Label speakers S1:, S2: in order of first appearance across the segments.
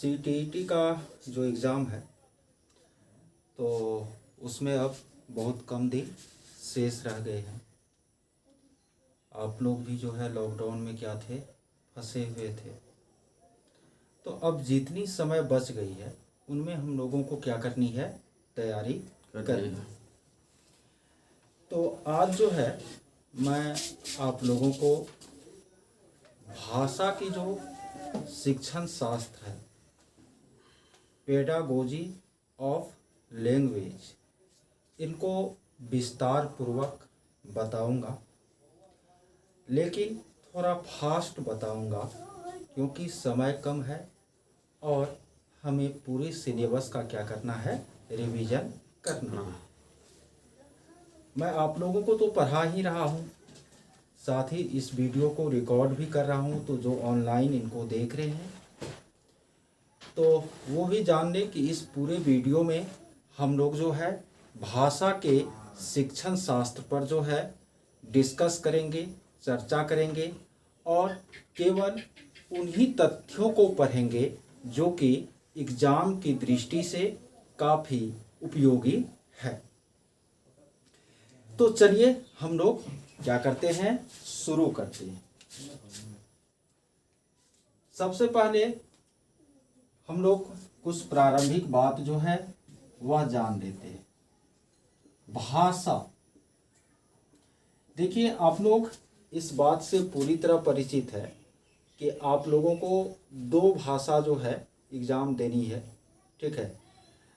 S1: CTET का जो exam है तो उसमें अब बहुत कम दिन शेष रह गए हैं। आप लोग भी जो है लॉकडाउन में क्या थे, फंसे हुए थे। तो अब जितनी समय बच गई है उनमें हम लोगों को क्या करनी है, तैयारी करनी है। तो आज जो है मैं आप लोगों को भाषा की जो शिक्षण शास्त्र है, पेडागोजी ऑफ लैंग्वेज, इनको विस्तार पूर्वक बताऊंगा, लेकिन थोड़ा फास्ट बताऊंगा क्योंकि समय कम है और हमें पूरे सिलेबस का क्या करना है, रिवीजन करना है। मैं आप लोगों को तो पढ़ा ही रहा हूँ, साथ ही इस वीडियो को रिकॉर्ड भी कर रहा हूँ, तो जो ऑनलाइन इनको देख रहे हैं तो वो भी जान लें कि इस पूरे वीडियो में हम लोग जो है भाषा के शिक्षण शास्त्र पर जो है डिस्कस करेंगे, चर्चा करेंगे और केवल उन्हीं तथ्यों को पढ़ेंगे जो कि एग्ज़ाम की दृष्टि से काफ़ी उपयोगी है। तो चलिए हम लोग क्या करते हैं, शुरू करते हैं। सबसे पहले हम लोग कुछ प्रारंभिक बात जो है वह जान लेते हैं। भाषा, देखिए आप लोग इस बात से पूरी तरह परिचित है कि आप लोगों को दो भाषा जो है एग्ज़ाम देनी है, ठीक है।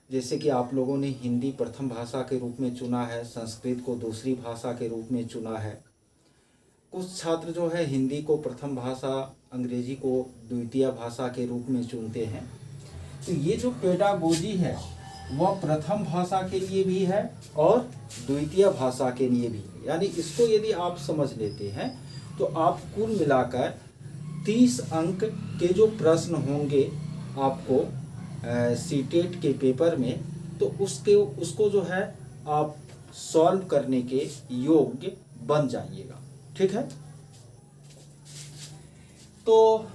S1: जैसे कि आप लोगों ने हिंदी प्रथम भाषा के रूप में चुना है, संस्कृत को दूसरी भाषा के रूप में चुना है। कुछ छात्र जो है हिंदी को प्रथम भाषा, अंग्रेजी को द्वितीय भाषा के रूप में चुनते हैं। तो ये जो पेडागोजी है वह प्रथम भाषा के लिए भी है और द्वितीय भाषा के लिए भी है। यानी इसको यदि आप समझ लेते हैं तो आप कुल मिलाकर 30 अंक के जो प्रश्न होंगे आपको सीटेट के पेपर में, तो उसको जो है आप सॉल्व करने के योग्य बन जाइएगा, ठीक है। तो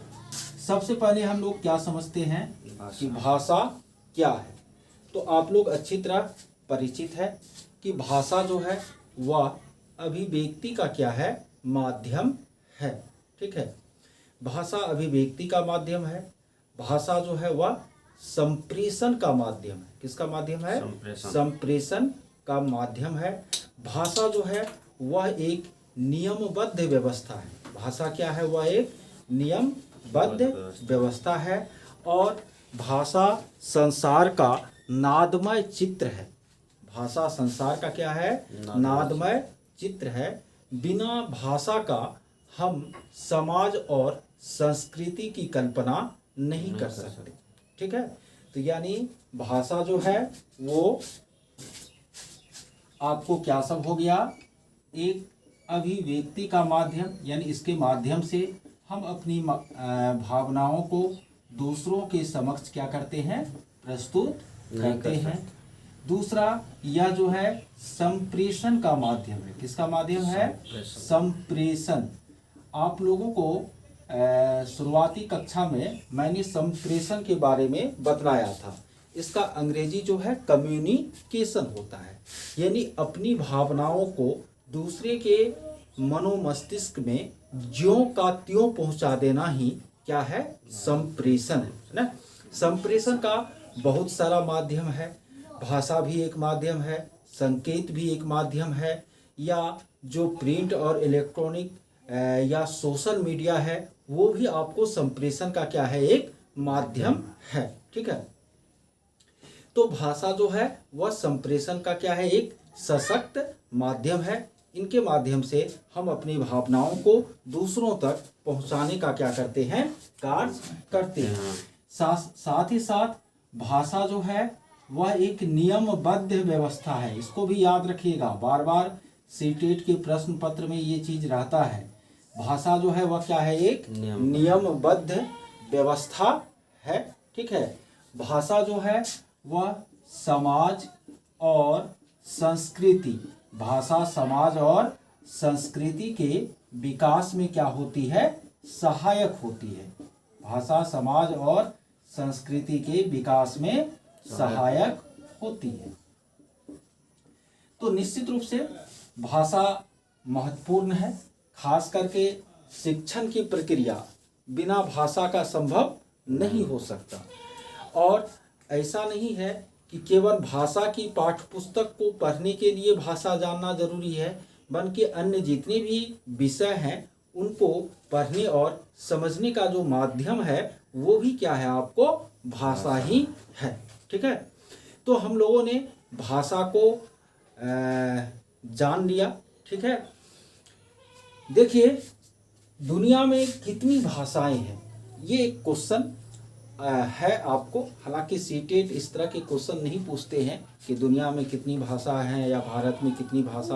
S1: सबसे पहले हम लोग क्या समझते हैं कि भाषा क्या है। तो आप लोग अच्छी तरह परिचित है कि भाषा जो है वह अभिव्यक्ति का क्या है, माध्यम है, ठीक है। भाषा अभिव्यक्ति का माध्यम है। भाषा जो है वह संप्रेषण का माध्यम है। किसका माध्यम है? संप्रेषण का माध्यम है। भाषा जो है वह एक नियमबद्ध व्यवस्था है। भाषा क्या है? वह एक नियमबद्ध व्यवस्था है और भाषा संसार का नादमय चित्र है। भाषा संसार का क्या है? नादमय चित्र है। बिना भाषा का हम समाज और संस्कृति की कल्पना नहीं कर सकते, ठीक है। तो यानी भाषा जो है वो आपको क्या सब हो गया, एक अभिव्यक्ति का माध्यम, यानी इसके माध्यम से हम अपनी भावनाओं को दूसरों के समक्ष क्या करते हैं, प्रस्तुत करते हैं। दूसरा, यह जो है संप्रेषण का माध्यम है। किसका माध्यम है? संप्रेषण। आप लोगों को शुरुआती कक्षा में मैंने संप्रेषण के बारे में बतलाया था। इसका अंग्रेजी जो है कम्युनिकेशन होता है, यानी अपनी भावनाओं को दूसरे के मनोमस्तिष्क में ज्यों का त्यों पहुंचा देना ही क्या है, संप्रेषण है ना। संप्रेषण का बहुत सारा माध्यम है। भाषा भी एक माध्यम है, संकेत भी एक माध्यम है, या जो प्रिंट और इलेक्ट्रॉनिक या सोशल मीडिया है वो भी आपको संप्रेषण का क्या है, एक माध्यम है, ठीक है। तो भाषा जो है वह संप्रेषण का क्या है, एक सशक्त माध्यम है। इनके माध्यम से हम अपनी भावनाओं को दूसरों तक पहुंचाने का क्या करते हैं, कार्य करते हैं। साथ ही साथ भाषा जो है वह एक नियमबद्ध व्यवस्था है। इसको भी याद रखिएगा, बार बार सीटेट के प्रश्न पत्र में ये चीज रहता है। भाषा जो है वह क्या है, एक नियमबद्ध व्यवस्था है, ठीक है। भाषा जो है वह समाज और संस्कृति, भाषा समाज और संस्कृति के विकास में क्या होती है, सहायक होती है। भाषा समाज और संस्कृति के विकास में सहायक होती है। तो निश्चित रूप से भाषा महत्वपूर्ण है, खास करके शिक्षण की प्रक्रिया बिना भाषा का संभव नहीं हो सकता। और ऐसा नहीं है कि केवल भाषा की पाठ्यपुस्तक को पढ़ने के लिए भाषा जानना जरूरी है, बल्कि अन्य जितने भी विषय हैं उनको पढ़ने और समझने का जो माध्यम है वो भी क्या है, आपको भाषा ही है। ठीक है, तो हम लोगों ने भाषा को जान लिया। ठीक है, देखिए दुनिया में कितनी भाषाएं हैं, ये एक क्वेश्चन है आपको। हालांकि सीटेट इस तरह के क्वेश्चन नहीं पूछते हैं कि दुनिया में कितनी भाषा है या भारत में कितनी भाषा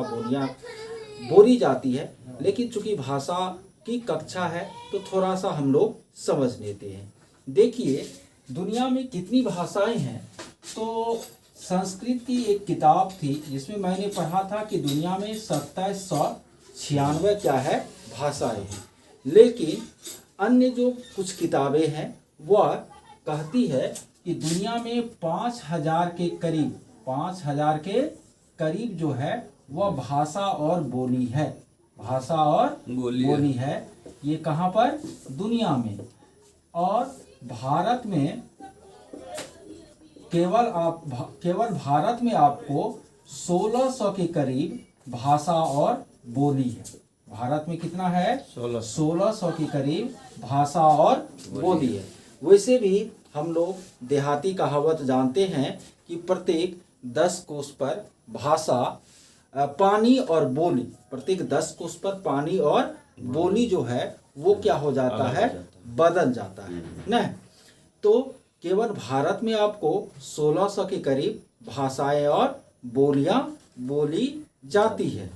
S1: बोली जाती है, लेकिन चूंकि भाषा की कक्षा है तो थोड़ा सा हम लोग समझ लेते हैं। देखिए दुनिया में कितनी भाषाएं हैं, तो संस्कृत की एक किताब थी जिसमें मैंने पढ़ा था कि दुनिया में 2796 क्या है, भाषाएं हैं। लेकिन अन्य जो कुछ किताबें हैं वह कहती है कि दुनिया में 5000 के करीब जो है वह भाषा और बोली है। भाषा और बोली है, ये कहाँ पर, दुनिया में। और भारत में केवल भारत में आपको 1600 के करीब भाषा और बोली है। भारत में कितना है, 1600 के करीब भाषा और बोली है। वैसे भी हम लोग देहाती कहावत जानते हैं कि प्रत्येक 10 कोस पर भाषा, पानी और बोली, प्रत्येक 10 कोस पर पानी और बोली जो है वो क्या हो जाता है, बदल जाता है ना। तो केवल भारत में आपको 1600 के करीब भाषाएं और बोलियां बोली जाती है।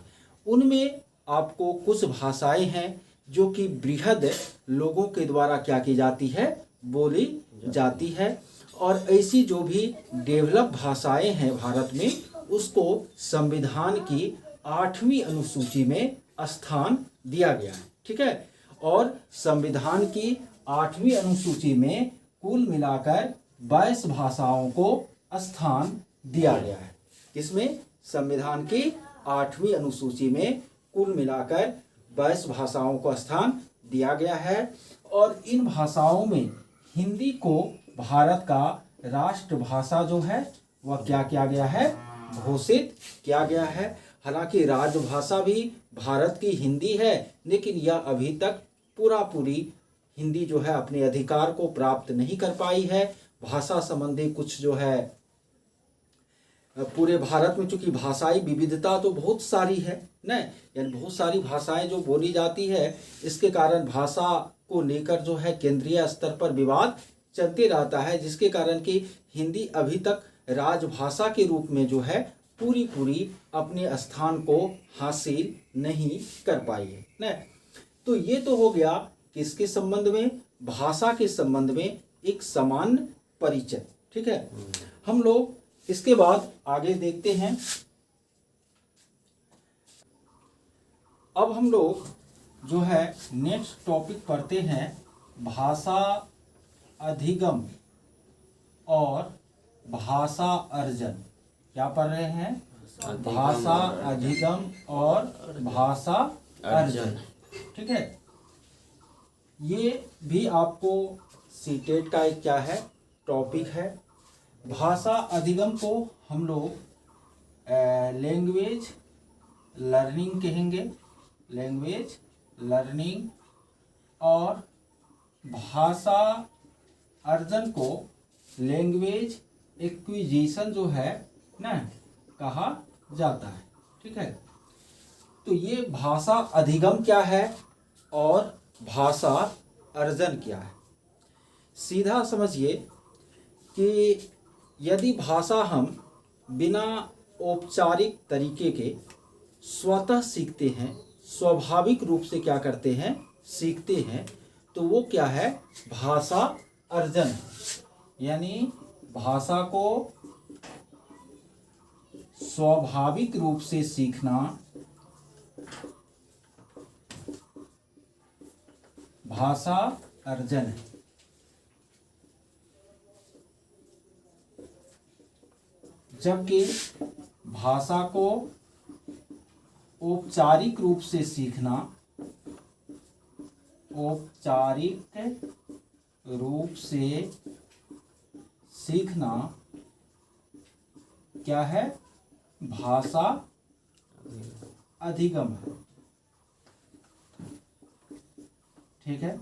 S1: उनमें आपको कुछ भाषाएं हैं जो कि बृहद लोगों के द्वारा क्या की जाती है, बोली जाती है। और ऐसी जो भी डेवलप भाषाएं हैं भारत में, उसको संविधान की 8वीं अनुसूची में स्थान दिया गया है। ठीक है, और संविधान की 8वीं अनुसूची में कुल मिलाकर 22 भाषाओं को स्थान दिया गया है। इसमें संविधान की 8वीं अनुसूची में कुल मिलाकर 22 भाषाओं को स्थान दिया गया है। और इन भाषाओं में हिंदी को भारत का राष्ट्रभाषा जो है वह क्या किया गया है, घोषित किया गया है। हालांकि राजभाषा भी भारत की हिंदी है, लेकिन यह अभी तक पूरी हिंदी जो है अपने अधिकार को प्राप्त नहीं कर पाई है। भाषा संबंधी कुछ जो है पूरे भारत में, चूंकि भाषाई विविधता तो बहुत सारी है न, यानी बहुत सारी भाषाएं जो बोली जाती है, इसके कारण भाषा को लेकर जो है केंद्रीय स्तर पर विवाद चलते रहता है, जिसके कारण कि हिंदी अभी तक राजभाषा के रूप में जो है पूरी अपने स्थान को हासिल नहीं कर पाई है न। तो ये तो हो गया किसके संबंध में, भाषा के संबंध में एक सामान्य परिचय। ठीक है, हम लोग इसके बाद आगे देखते हैं। अब हम लोग जो है नेक्स्ट टॉपिक पढ़ते हैं, भाषा अधिगम और भाषा अर्जन। क्या पढ़ रहे हैं, भाषा अधिगम और भाषा अर्जन। ठीक है, ये भी आपको सीटेट का एक क्या है, टॉपिक है। भाषा अधिगम को हम लोग लैंग्वेज लर्निंग कहेंगे, लैंग्वेज लर्निंग। और भाषा अर्जन को लैंग्वेज एक्विजिशन जो है ना कहा जाता है। ठीक है, तो ये भाषा अधिगम क्या है और भाषा अर्जन क्या है। सीधा समझिए कि यदि भाषा हम बिना औपचारिक तरीके के स्वतः सीखते हैं, स्वाभाविक रूप से क्या करते हैं, सीखते हैं, तो वो क्या है, भाषा अर्जन। यानी भाषा को स्वाभाविक रूप से सीखना भाषा अर्जन है। जबकि भाषा को औपचारिक रूप से सीखना, औपचारिक रूप से सीखना क्या है? भाषा अधिगम है। ठीक है।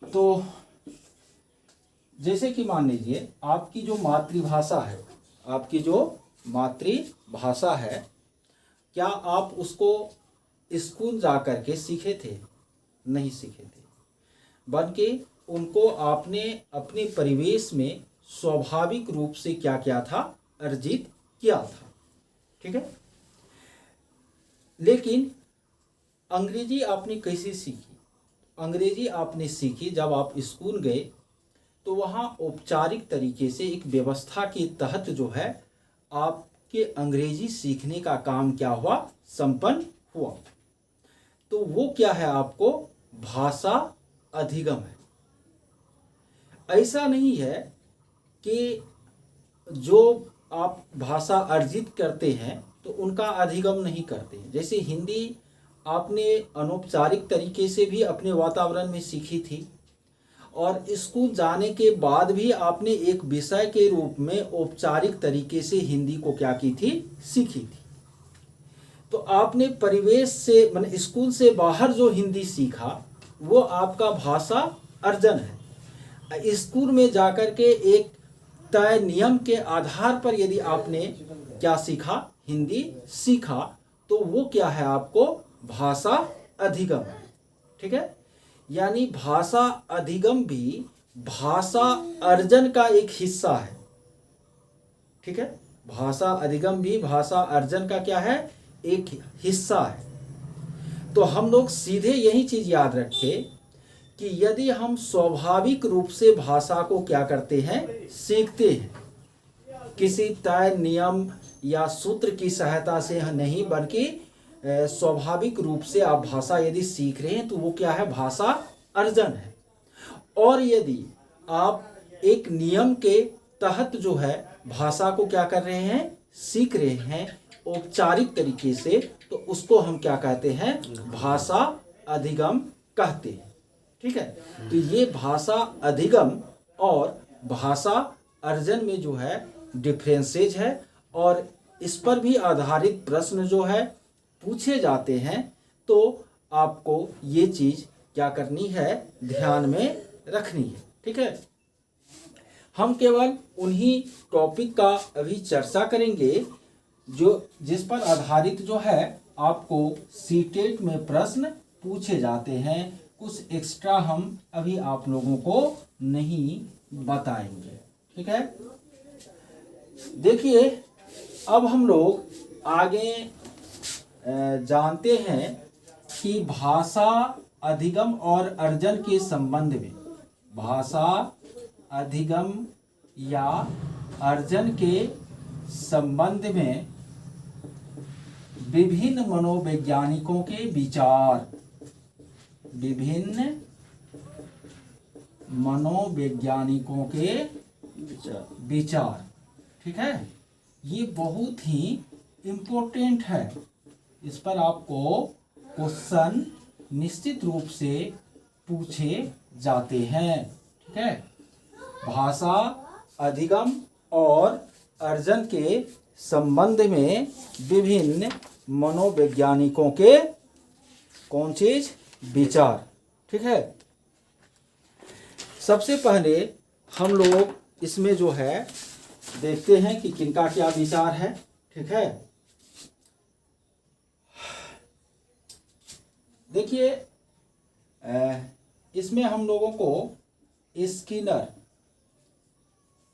S1: तो जैसे कि मान लीजिए आपकी जो मातृभाषा है, आपकी जो मातृभाषा है, क्या आप उसको स्कूल जा कर के सीखे थे? नहीं सीखे थे, बल्कि उनको आपने अपने परिवेश में स्वाभाविक रूप से क्या किया था? अर्जित किया था। ठीक है। लेकिन अंग्रेजी आपने कैसे सीखी? अंग्रेजी आपने सीखी जब आप स्कूल गए, तो वहाँ औपचारिक तरीके से एक व्यवस्था के तहत जो है आपके अंग्रेजी सीखने का काम क्या हुआ? संपन्न हुआ। तो वो क्या है? आपको भाषा अधिगम है। ऐसा नहीं है कि जो आप भाषा अर्जित करते हैं तो उनका अधिगम नहीं करते। जैसे हिंदी आपने अनौपचारिक तरीके से भी अपने वातावरण में सीखी थी, और स्कूल जाने के बाद भी आपने एक विषय के रूप में औपचारिक तरीके से हिंदी को क्या की थी? सीखी थी। तो आपने परिवेश से, माने स्कूल से बाहर जो हिंदी सीखा, वो आपका भाषा अर्जन है। स्कूल में जाकर के एक तय नियम के आधार पर यदि आपने क्या सीखा? हिंदी सीखा, तो वो क्या है? आपको भाषा अधिगम है। ठीक है। यानी भाषा अधिगम भी भाषा अर्जन का एक हिस्सा है। ठीक है। भाषा अधिगम भी भाषा अर्जन का क्या है? एक हिस्सा है। तो हम लोग सीधे यही चीज याद रखें कि यदि हम स्वाभाविक रूप से भाषा को क्या करते हैं? सीखते हैं, किसी तय नियम या सूत्र की सहायता से नहीं, बल्कि स्वाभाविक रूप से आप भाषा यदि सीख रहे हैं, तो वो क्या है? भाषा अर्जन है। और यदि आप एक नियम के तहत जो है भाषा को क्या कर रहे हैं? सीख रहे हैं औपचारिक तरीके से, तो उसको हम क्या कहते हैं? भाषा अधिगम कहते हैं। ठीक है। तो ये भाषा अधिगम और भाषा अर्जन में जो है डिफरेंसेज है, और इस पर भी आधारित प्रश्न जो है पूछे जाते हैं। तो आपको ये चीज क्या करनी है? ध्यान में रखनी है। ठीक है। हम केवल उन्हीं टॉपिक का अभी चर्चा करेंगे जो जिस पर आधारित जो है आपको सीटेट में प्रश्न पूछे जाते हैं। कुछ एक्स्ट्रा हम अभी आप लोगों को नहीं बताएंगे। ठीक है। देखिए, अब हम लोग आगे जानते हैं कि भाषा अधिगम और अर्जन के संबंध में, भाषा अधिगम या अर्जन के संबंध में विभिन्न मनोवैज्ञानिकों के विचार, विभिन्न मनोवैज्ञानिकों के विचार। ठीक है। ये बहुत ही इम्पोर्टेंट है। इस पर आपको क्वेश्चन निश्चित रूप से पूछे जाते हैं। ठीक है। भाषा अधिगम और अर्जन के संबंध में विभिन्न मनोवैज्ञानिकों के कौन चीज? विचार। ठीक है। सबसे पहले हम लोग इसमें जो है देखते हैं कि किनका क्या विचार है। ठीक है। देखिए, इसमें हम लोगों को स्किनर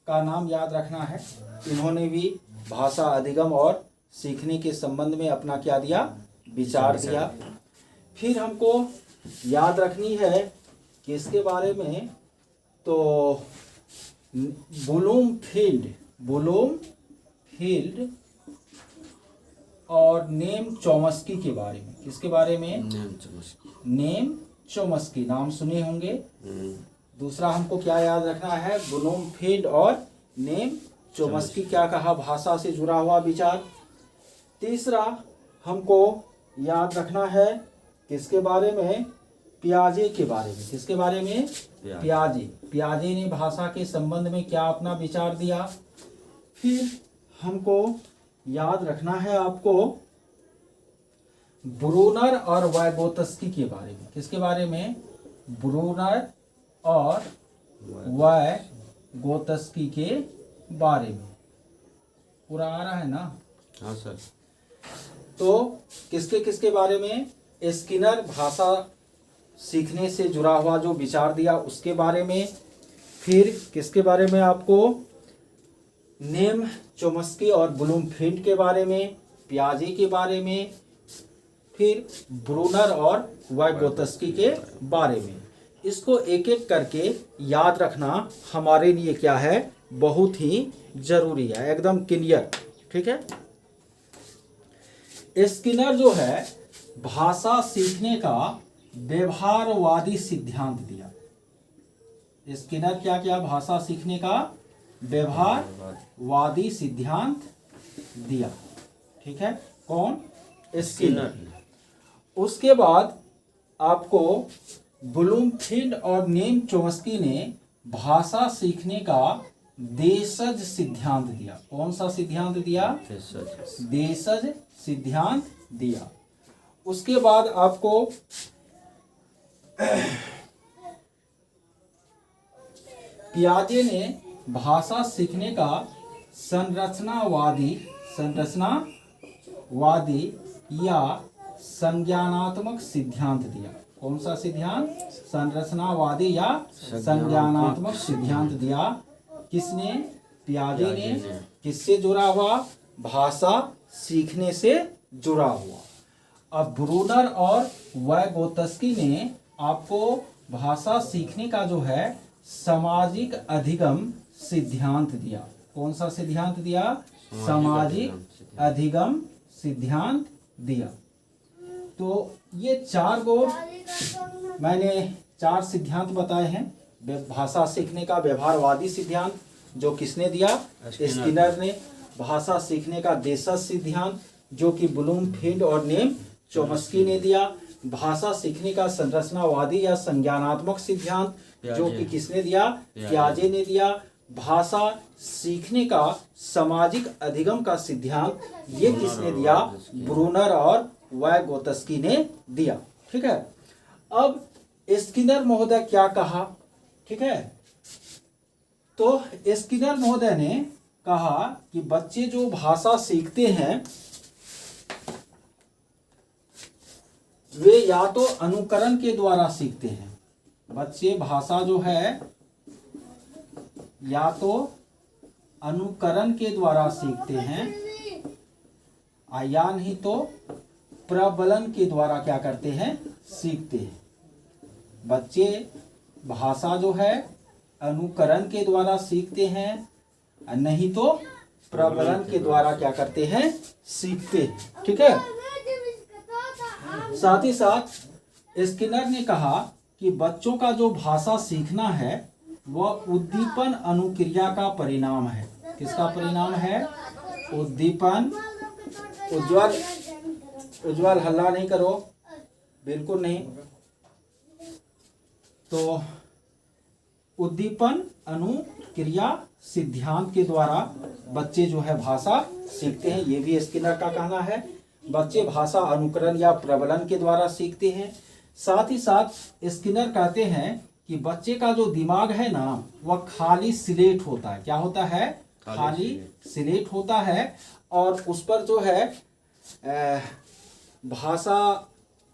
S1: का नाम याद रखना है। इन्होंने भी भाषा अधिगम और सीखने के संबंध में अपना क्या दिया? विचार दिया। फिर हमको याद रखनी है कि इसके बारे में तो ब्लूमफील्ड और नेम चॉम्स्की के बारे में। किसके बारे में? नेम चॉम्स्की नाम सुने होंगे। दूसरा हमको क्या याद रखना है? ब्लूमफील्ड और नेम चोम्स्की क्या कहा, भाषा से जुड़ा हुआ विचार। तीसरा हमको याद रखना है किसके बारे में, पियाजे के बारे में। किसके बारे में, पियाजे। पियाजे ने भाषा के संबंध में क्या अपना विचार दिया। फिर हमको याद रखना है आपको ब्रूनर और वाइगोत्स्की के बारे में। किसके बारे में, ब्रूनर और वाइगोत्स्की के बारे में। पूरा आ रहा है ना?
S2: हाँ सर।
S1: तो किसके किसके बारे में, स्किनर भाषा सीखने से जुड़ा हुआ जो विचार दिया उसके बारे में। फिर किसके बारे में, आपको नेम चोम्स्की और ब्लूमफील्ड के बारे में, पियाजे के बारे में, फिर ब्रूनर और वाइगोत्स्की के बारे में। इसको एक एक करके याद रखना हमारे लिए क्या है, बहुत ही जरूरी है, एकदम क्लियर। ठीक है। स्किनर जो है भाषा सीखने का व्यवहारवादी सिद्धांत दिया। स्किनर क्या क्या, भाषा सीखने का व्यवहारवादी सिद्धांत दिया। ठीक है, कौन, स्किनर। उसके बाद आपको ब्लूमफील्ड और नेम चोम्स्की ने भाषा सीखने का देशज सिद्धांत दिया। कौन सा सिद्धांत दिया, देशज सिद्धांत दिया। उसके बाद आपको पियाजे ने भाषा सीखने का संरचनावादी या संज्ञानात्मक सिद्धांत दिया। कौन सा सिद्धांत, संरचनावादी या संज्ञानात्मक सिद्धांत दिया। किसने, पियाजे ने। किससे जुड़ा हुआ, भाषा सीखने से जुड़ा हुआ। अब ब्रूनर और वाइगोत्स्की ने आपको भाषा सीखने का जो है सामाजिक अधिगम सिद्धांत दिया। कौन सा सिद्धांत दिया, सामाजिक अधिगम सिद्धांत दिया। तो ये चार गो मैंने चार सिद्धांत बताए हैं। भाषा सीखने का व्यवहारवादी सिद्धांत जो किसने दिया, स्किनर ने। भाषा सीखने का देशज सिद्धांत जो कि ब्लूमफील्ड और नेम चोम्स्की ने दिया। भाषा सीखने का संरचनावादी या संज्ञानात्मक सिद्धांत जो कि किसने दिया, पियाजे ने दिया। भाषा सीखने का सामाजिक अधिगम का सिद्धांत ये किसने दिया, ब्रूनर और वाइगोत्स्की ने दिया। ठीक है। अब स्किनर महोदय क्या कहा, ठीक है। तो स्किनर महोदय ने कहा कि बच्चे जो भाषा सीखते हैं वे या तो अनुकरण के द्वारा सीखते हैं। बच्चे भाषा जो है या तो अनुकरण के द्वारा सीखते हैं या नहीं तो प्रबलन के द्वारा क्या करते हैं, सीखते हैं। बच्चे भाषा जो है अनुकरण के द्वारा सीखते हैं, नहीं तो प्रबलन के द्वारा क्या करते हैं, सीखते हैं। ठीक है। साथ ही साथ स्किनर ने कहा कि बच्चों का जो भाषा सीखना है वह उद्दीपन अनुक्रिया का परिणाम है। किसका परिणाम है, उद्दीपन। उज्ज्वल हल्ला नहीं करो, बिल्कुल नहीं। तो उद्दीपन अनुक्रिया सिद्धांत के द्वारा बच्चे जो है भाषा सीखते हैं, ये भी स्किनर का कहना है। बच्चे भाषा अनुकरण या प्रबलन के द्वारा सीखते हैं। साथ ही साथ स्किनर कहते हैं कि बच्चे का जो दिमाग है ना वह खाली स्लेट होता है। क्या होता है, खाली स्लेट होता है। और उस पर जो है भाषा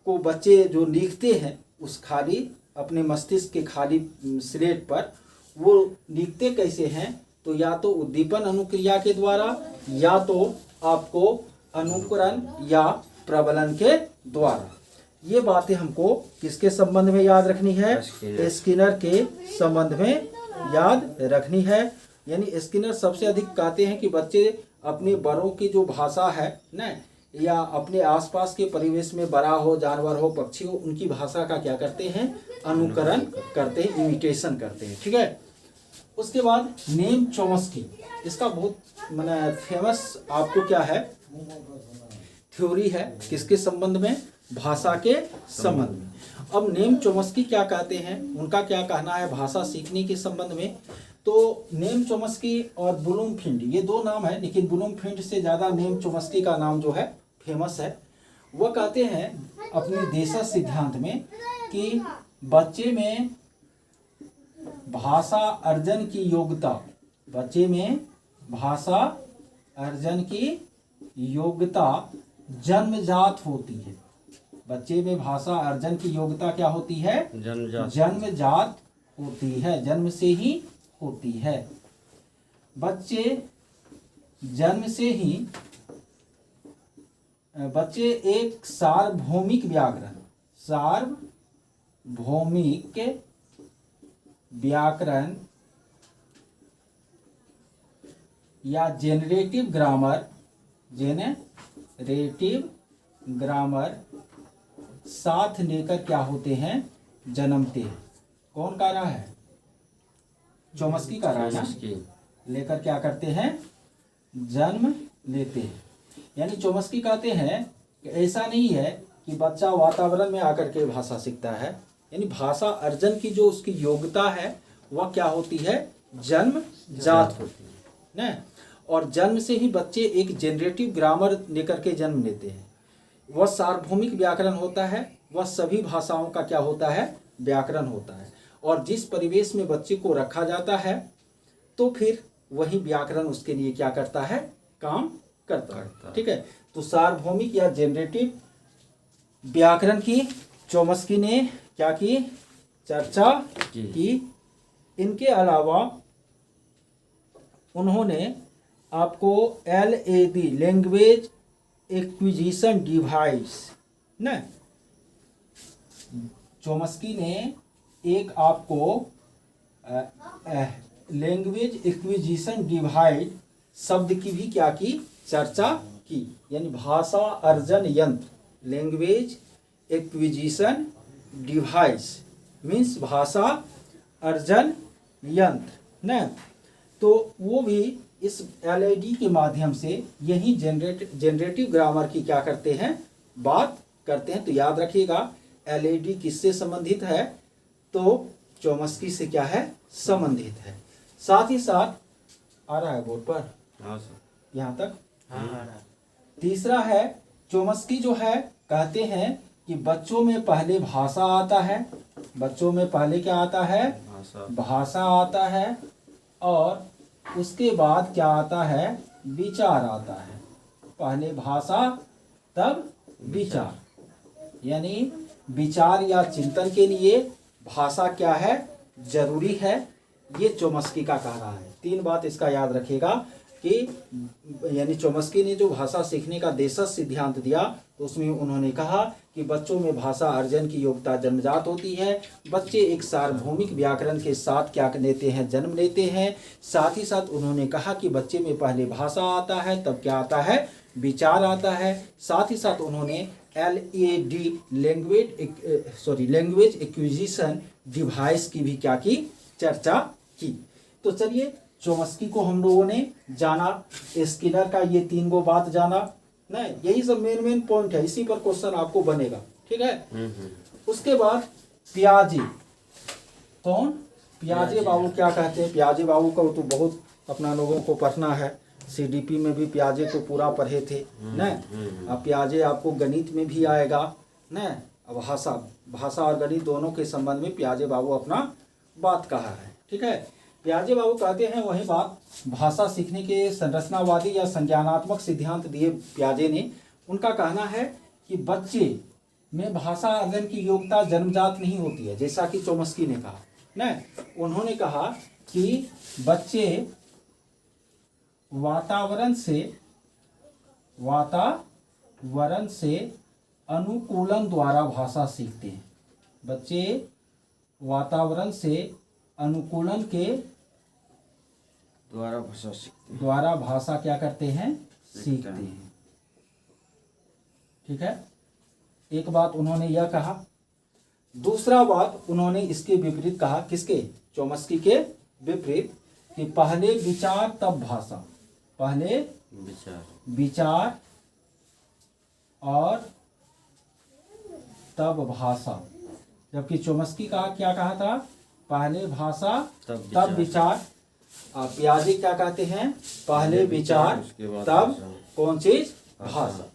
S1: को बच्चे जो लिखते हैं उस खाली अपने मस्तिष्क के खाली स्लेट पर वो लिखते कैसे हैं, तो या तो उद्दीपन अनुक्रिया के द्वारा या तो आपको अनुकरण या प्रबलन के द्वारा। ये बातें हमको किसके संबंध में याद रखनी है, स्किनर के संबंध में याद रखनी है। यानी स्किनर सबसे अधिक कहते हैं कि बच्चे अपने बड़ों की जो भाषा है न, या अपने आसपास के परिवेश में बड़ा हो, जानवर हो, पक्षी हो, उनकी भाषा का क्या करते हैं, अनुकरण करते हैं, इमिटेशन करते हैं। ठीक है। उसके बाद नेम चॉम्स्की, इसका बहुत माने फेमस आपको क्या है थ्योरी है, किसके संबंध में, भाषा के संबंध में। अब नेम चॉम्स्की क्या कहते हैं, उनका क्या कहना है भाषा सीखने के संबंध में। तो नेम चॉम्स्की और ब्लूमफील्ड, ये दो नाम है, लेकिन ब्लूमफील्ड से ज़्यादा नेम चॉम्स्की का नाम जो है फेमस है। वह कहते हैं अपने देशज सिद्धांत में कि बच्चे में भाषा अर्जन की योग्यता, बच्चे में भाषा अर्जन की योग्यता जन्मजात होती है। बच्चे में भाषा अर्जन की योग्यता क्या होती है, जन्मजात होती है, जन्म से ही होती है। बच्चे जन्म से ही बच्चे एक सार्वभौमिक व्याकरण या जेनरेटिव ग्रामर साथ लेकर क्या होते हैं, जन्मते हैं। कौन कह रहा है, चॉम्स्की कह रहा है ना, लेकर क्या करते हैं, जन्म लेते हैं। यानी चॉम्स्की कहते हैं कि ऐसा नहीं है कि बच्चा वातावरण में आकर के भाषा सीखता है, यानी भाषा अर्जन की जो उसकी योग्यता है वह क्या होती है, जन्मजात होती है ना। और जन्म से ही बच्चे एक जेनरेटिव ग्रामर लेकर के जन्म लेते हैं। वह सार्वभौमिक व्याकरण होता है, वह सभी भाषाओं का क्या होता है, व्याकरण होता है। और जिस परिवेश में बच्चे को रखा जाता है तो फिर वही व्याकरण उसके लिए क्या करता है, काम करता है। ठीक है, तो सार्वभौमिक या जेनरेटिव व्याकरण की चॉम्स्की ने क्या की, चर्चा की। इनके अलावा उन्होंने आपको LAD लैंग्वेज एक्विजिशन डिवाइस न, चॉम्स्की ने एक आपको लैंग्वेज एक्विजिशन डिवाइस शब्द की भी क्या की, चर्चा की। यानी भाषा अर्जन यंत्र, लैंग्वेज एक्विजिशन डिवाइस मीन्स भाषा अर्जन यंत्र न। तो वो भी इस LAD के माध्यम से यही जेनरेटिव ग्रामर की क्या करते हैं, बात करते हैं। तो याद रखिएगा LAD किससे संबंधित है, तो चॉम्स्की से क्या है, संबंधित है। साथ ही साथ आ रहा है बोर्ड पर, हाँ सर, यहाँ तक हाँ आ रहा है। तीसरा है, चॉम्स्की जो है कहते हैं कि बच्चों में पहले भाषा आता है, बच्चों में पहले क्या आता है, भाषा आता है, और उसके बाद क्या आता है, विचार आता है। पहले भाषा तब विचार, यानी विचार या चिंतन के लिए भाषा क्या है, जरूरी है। ये चॉम्स्की का कह रहा है। तीन बात इसका याद रखिएगा कि यानी चॉम्स्की ने जो भाषा सीखने का देशज सिद्धांत दिया तो उसमें उन्होंने कहा कि बच्चों में भाषा अर्जन की योग्यता जन्मजात होती है। बच्चे एक सार्वभौमिक व्याकरण के साथ क्या लेते हैं, जन्म लेते हैं। साथ ही साथ उन्होंने कहा कि बच्चे में पहले भाषा आता है, तब क्या आता है, विचार आता है। साथ ही साथ उन्होंने LAD लैंग्वेज एक्विजिशन डिवाइस की भी क्या की, चर्चा की। तो चलिए चॉम्स्की को हम लोगों ने जाना, स्किनर का ये 3 गो बात जाना ना, यही सब मेन पॉइंट है, इसी पर क्वेश्चन आपको बनेगा। ठीक है, उसके बाद पियाजे, कौन, पियाजे बाबू क्या कहते हैं। पियाजे बाबू को तो बहुत अपना लोगों को पढ़ना है, CDP में भी पियाजे को पूरा पढ़े थे न। अब पियाजे आपको गणित में भी आएगा न। अब भाषा और गणित दोनों के संबंध में पियाजे बाबू अपना बात कहा है। ठीक है, पियाजे बाबू कहते हैं वही बात, भाषा सीखने के संरचनावादी या संज्ञानात्मक सिद्धांत दिए पियाजे ने। उनका कहना है कि बच्चे में भाषा अर्जन की योग्यता जन्मजात नहीं होती है, जैसा कि चॉम्स्की ने कहा न। उन्होंने कहा कि बच्चे वातावरण से अनुकूलन द्वारा भाषा सीखते हैं। बच्चे वातावरण से अनुकूलन के द्वारा भाषा क्या करते हैं, सीखते हैं। ठीक है, एक बात उन्होंने यह कहा। दूसरा बात उन्होंने इसके विपरीत कहा, किसके, चॉम्स्की के विपरीत, कि पहले विचार तब भाषा, पहले विचार और तब भाषा, जबकि चोम्स्की का क्या कहा था, पहले भाषा तब विचार। पियाजे क्या कहते हैं, पहले विचार तब कौन चीज, भाषा।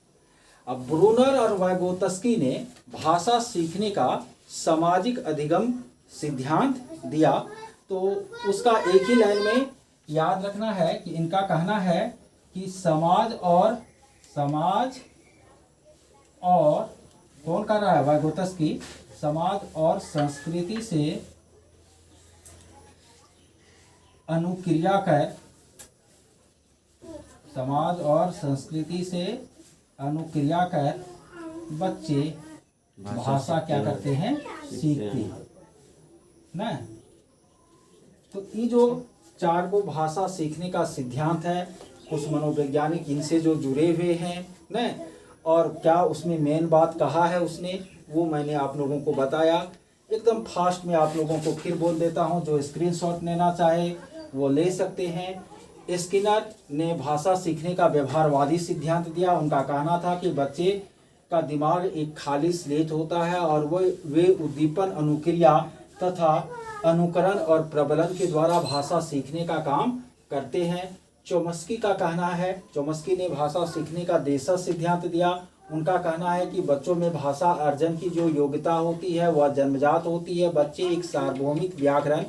S1: अब ब्रूनर और वाइगोत्स्की ने भाषा सीखने का सामाजिक अधिगम सिद्धांत दिया। तो उसका एक ही लाइन में याद रखना है कि इनका कहना है कि समाज और कौन कर रहा है, वाइगोत्स्की, समाज और संस्कृति से अनुक्रिया कर, समाज और संस्कृति से अनुक्रिया कर बच्चे भाषा क्या करते हैं, सीखते हैं ना। तो ये जो चार को भाषा सीखने का सिद्धांत है, कुछ मनोवैज्ञानिक इनसे जो जुड़े हुए हैं ना, और क्या उसमें मेन बात कहा है उसने, वो मैंने आप लोगों को बताया। एकदम फास्ट में आप लोगों को फिर बोल देता हूँ, जो स्क्रीनशॉट लेना चाहे वो ले सकते हैं। स्किनर ने भाषा सीखने का व्यवहारवादी सिद्धांत दिया। उनका कहना था कि बच्चे का दिमाग एक खाली स्लेट होता है और वे उद्दीपन, अनुक्रिया तथा अनुकरण और प्रबलन के द्वारा भाषा सीखने का काम करते हैं। चोम्स्की का कहना है, चोम्स्की ने भाषा सीखने का देशज सिद्धांत दिया। उनका कहना है कि बच्चों में भाषा अर्जन की जो योग्यता होती है वह जन्मजात होती है। बच्चे एक सार्वभौमिक व्याकरण,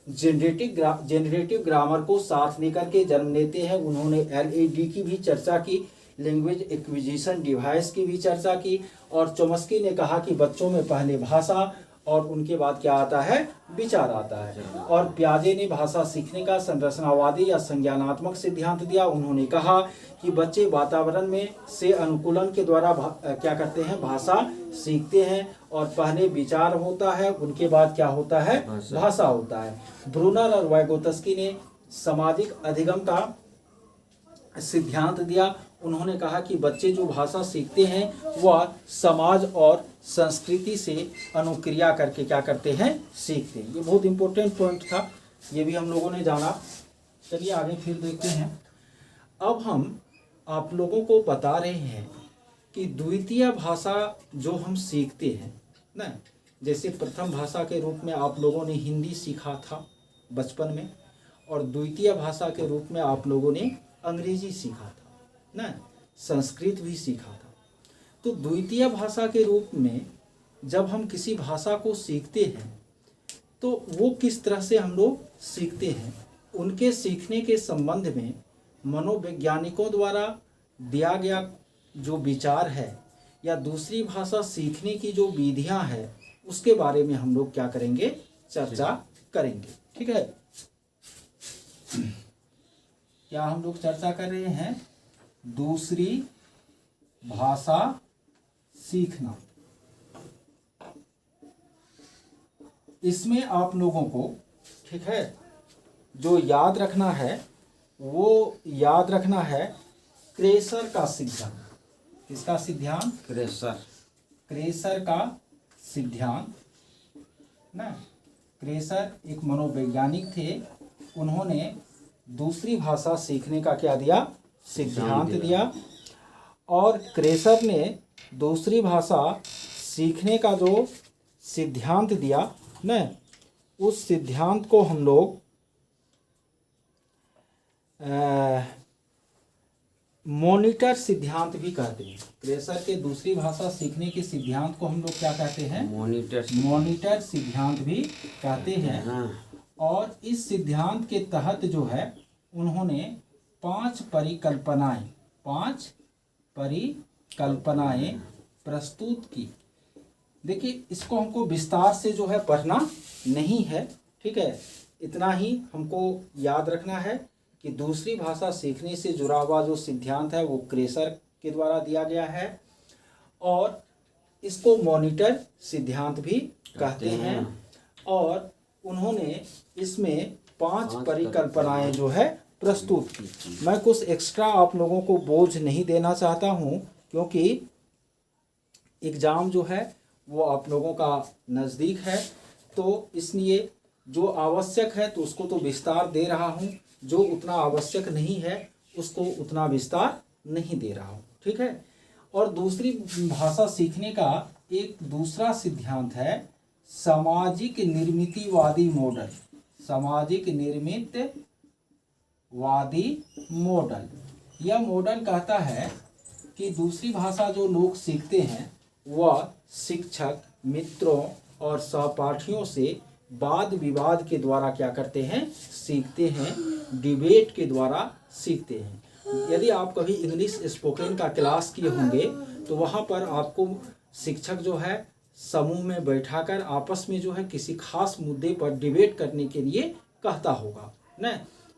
S1: जेनरेटिव ग्रामर को साथ लेकर के जन्म लेते हैं। उन्होंने LAD की भी चर्चा की, लैंग्वेज एक्विजिशन डिवाइस की भी चर्चा की। और चोम्स्की ने कहा कि बच्चों में पहले भाषा और उनके बाद क्या आता है, विचार आता है। और पियाजे ने भाषा सीखने का संरचनावादी या संज्ञानात्मक सिद्धांत दिया। उन्होंने कहा कि बच्चे वातावरण में से अनुकूलन के द्वारा क्या करते हैं, भाषा सीखते हैं। और पहले विचार होता है, उनके बाद क्या होता है, भाषा होता है। ब्रूनर और वाइगोत्स्की ने सामाजिक अधिगम का सिद्धांत दिया। उन्होंने कहा कि बच्चे जो भाषा सीखते हैं वह समाज और संस्कृति से अनुक्रिया करके क्या करते हैं, सीखते हैं। ये बहुत इंपॉर्टेंट पॉइंट था, ये भी हम लोगों ने जाना। चलिए आगे फिर देखते हैं। अब हम आप लोगों को बता रहे हैं कि द्वितीय भाषा जो हम सीखते हैं ना, जैसे प्रथम भाषा के रूप में आप लोगों ने हिंदी सीखा था बचपन में, और द्वितीय भाषा के रूप में आप लोगों ने अंग्रेजी सीखा था ना, संस्कृत भी सीखा था। तो द्वितीय भाषा के रूप में जब हम किसी भाषा को सीखते हैं तो वो किस तरह से हम लोग सीखते हैं, उनके सीखने के संबंध में मनोवैज्ञानिकों द्वारा दिया गया जो विचार है या दूसरी भाषा सीखने की जो विधियां हैं उसके बारे में हम लोग क्या करेंगे, चर्चा करेंगे। ठीक है, क्या हम लोग चर्चा कर रहे हैं, दूसरी भाषा सीखना। इसमें आप लोगों को, ठीक है, जो याद रखना है वो याद रखना है क्रेसर का सिद्धांत। किसका सिद्धांत, क्रेसर का सिद्धांत ना। क्रेसर एक मनोवैज्ञानिक थे, उन्होंने दूसरी भाषा सीखने का क्या दिया, सिद्धांत दिया। और क्रेसर ने दूसरी भाषा सीखने का जो सिद्धांत दिया न, उस सिद्धांत को हम लोग मॉनिटर सिद्धांत भी कहते हैं। क्रेसर के दूसरी भाषा सीखने के सिद्धांत को हम लोग क्या कहते हैं, मॉनिटर सिद्धांत भी कहते हैं। और इस सिद्धांत के तहत जो है उन्होंने 5 परिकल्पनाएं प्रस्तुत की। देखिए, इसको हमको विस्तार से जो है पढ़ना नहीं है, ठीक है, इतना ही हमको याद रखना है कि दूसरी भाषा सीखने से जुड़ा हुआ जो सिद्धांत है वो क्रेसर के द्वारा दिया गया है और इसको मॉनिटर सिद्धांत भी कहते हैं। और उन्होंने इसमें 5 परिकल्पनाएं जो है प्रस्तुत की। मैं कुछ एक्स्ट्रा आप लोगों को बोझ नहीं देना चाहता हूं, क्योंकि एग्ज़ाम जो है वो आप लोगों का नज़दीक है, तो इसलिए जो आवश्यक है तो उसको तो विस्तार दे रहा हूँ, जो उतना आवश्यक नहीं है उसको उतना विस्तार नहीं दे रहा हूँ। ठीक है। और दूसरी भाषा सीखने का एक दूसरा सिद्धांत है सामाजिक निर्मितिवादी मॉडल। सामाजिक निर्मितवादी मॉडल। यह मॉडल कहता है कि दूसरी भाषा जो लोग सीखते हैं वह शिक्षक, मित्रों और सहपाठियों से वाद विवाद के द्वारा क्या करते हैं, सीखते हैं, डिबेट के द्वारा सीखते हैं। यदि आप कभी इंग्लिश स्पोकन का क्लास किए होंगे तो वहाँ पर आपको शिक्षक जो है समूह में बैठाकर आपस में जो है किसी खास मुद्दे पर डिबेट करने के लिए कहता होगा ना।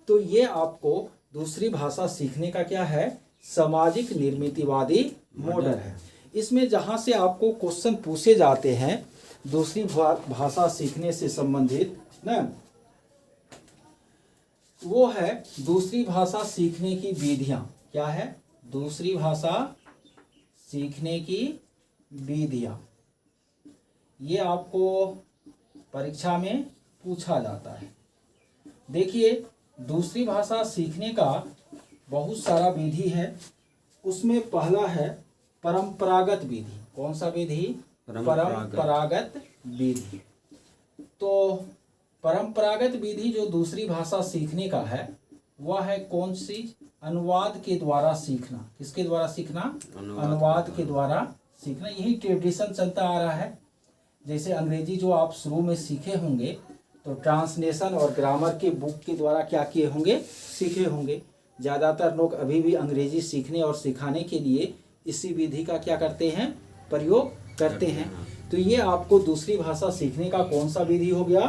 S1: तो ये आपको दूसरी भाषा सीखने का क्या है, सामाजिक निर्मितिवादी मॉडल है। इसमें जहाँ से आपको क्वेश्चन पूछे जाते हैं दूसरी भाषा सीखने से संबंधित ना, वो है दूसरी भाषा सीखने की विधियाँ। क्या है, दूसरी भाषा सीखने की विधियाँ। ये आपको परीक्षा में पूछा जाता है। देखिए, दूसरी भाषा सीखने का बहुत सारा विधि है। उसमें पहला है परंपरागत विधि। कौन सा विधि, परंपरागत विधि। तो परंपरागत विधि जो दूसरी भाषा सीखने का है वह है कौन सी, अनुवाद के द्वारा सीखना। किसके द्वारा सीखना, अनुवाद के द्वारा सीखना। यही ट्रेडिशन चलता आ रहा है। जैसे अंग्रेजी जो आप शुरू में सीखे होंगे तो ट्रांसलेशन और ग्रामर के बुक के द्वारा क्या किए होंगे, सीखे होंगे। ज़्यादातर लोग अभी भी अंग्रेजी सीखने और सिखाने के लिए इसी विधि का क्या करते हैं, प्रयोग करते हैं। तो ये आपको दूसरी भाषा सीखने का कौन सा विधि हो गया,